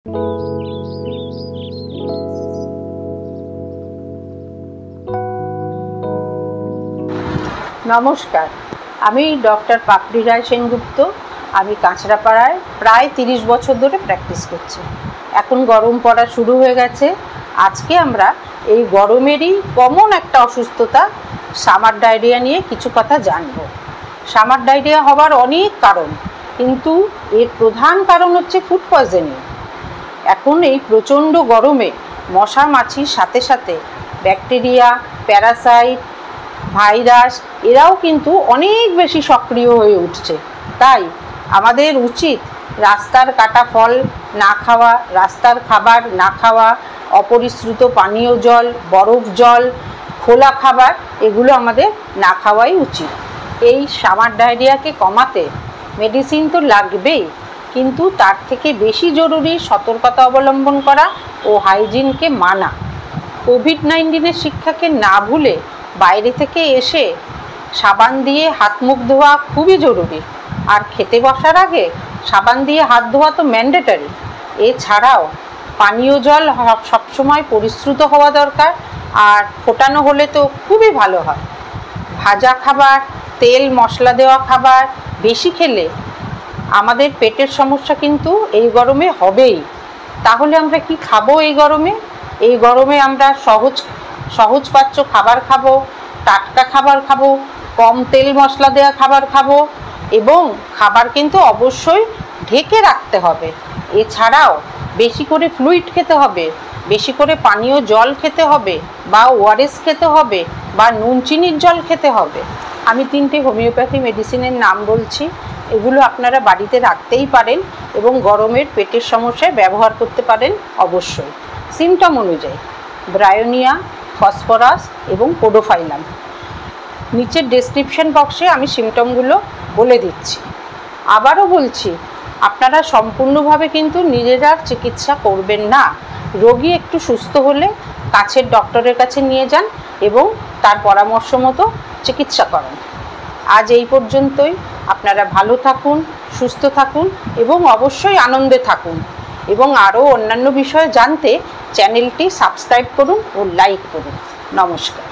নমস্কার, আমি ডক্টর পাপড়ি রায় সেনগুপ্ত। আমি কাঁচরাপাড়ায় প্রায় 30 বছর ধরে প্র্যাকটিস করছি। এখন গরম পড়া শুরু হয়ে গেছে। আজকে আমরা এই গরমেরই কমন একটা অসুস্থতা সামার ডায়রিয়া নিয়ে কিছু কথা জানব। সামার ডায়রিয়া হওয়ার অনেক কারণ, কিন্তু এর প্রধান কারণ হচ্ছে ফুড পয়জনিং। এখন এই প্রচণ্ড গরমে মশা মাছির সাথে সাথে ব্যাকটেরিয়া, প্যারাসাইট, ভাইরাস এরাও কিন্তু অনেক বেশি সক্রিয় হয়ে উঠছে। তাই আমাদের উচিত রাস্তার কাটা ফল না খাওয়া, রাস্তার খাবার না খাওয়া, অপরিশ্রুত পানীয় জল, বরফ জল, খোলা খাবার এগুলো আমাদের না খাওয়াই উচিত। এই সামার ডায়রিয়াকে কমাতে মেডিসিন তো লাগবেই, কিন্তু তার থেকে বেশি জরুরি সতর্কতা অবলম্বন করা ও হাইজিনকে মানা। কোভিড-19 শিক্ষাকে না ভুলে বাইরে থেকে এসে সাবান দিয়ে হাত মুখ ধোয়া খুবই জরুরি। আর খেতে বসার আগে সাবান দিয়ে হাত ধোয়া তো ম্যান্ডেটারি। এছাড়াও পানীয় জল সবসময় পরিশ্রুত হওয়া দরকার, আর ফোটানো হলে তো খুবই ভালো হয়। ভাজা খাবার, তেল মশলা দেওয়া খাবার বেশি খেলে আমাদের পেটের সমস্যা কিন্তু এই গরমে হবেই। তাহলে আমরা কি খাবো এই গরমে? এই গরমে আমরা সহজপাচ্য খাবার খাবো, টাটকা খাবার খাবো, কম তেল মশলা দেওয়া খাবার খাবো, এবং খাবার কিন্তু অবশ্যই ঢেকে রাখতে হবে। এছাড়াও বেশি করে ফ্লুইড খেতে হবে, বেশি করে পানীয় জল খেতে হবে, বা ওআরএস খেতে হবে, বা নুন চিনির জল খেতে হবে। আমি 3টে হোমিওপ্যাথি মেডিসিনের নাম বলছি, এগুলো আপনারা বাড়িতে রাখতেই পারেন এবং গরমের পেটের সমস্যায় ব্যবহার করতে পারেন অবশ্যই। সিমটম অনুযায়ী ব্রায়োনিয়া, ফসফরাস এবং পোডোফাইলাম। নিচের ডেসক্রিপশন বক্সে আমি সিমটমগুলো বলে দিচ্ছি। আবারও বলছি, আপনারা সম্পূর্ণভাবে কিন্তু নিজেরা চিকিৎসা করবেন না। রোগী একটু সুস্থ হলে কাছের ডক্টরের কাছে নিয়ে যান এবং তার পরামর্শ মতো চিকিৎসা করান। আজ এই পর্যন্তই। আপনারা ভালো থাকুন, সুস্থ থাকুন এবং অবশ্যই আনন্দে থাকুন। এবং আরও অন্যান্য বিষয়ে জানতে চ্যানেলটি সাবস্ক্রাইব করুন ও লাইক করুন। নমস্কার।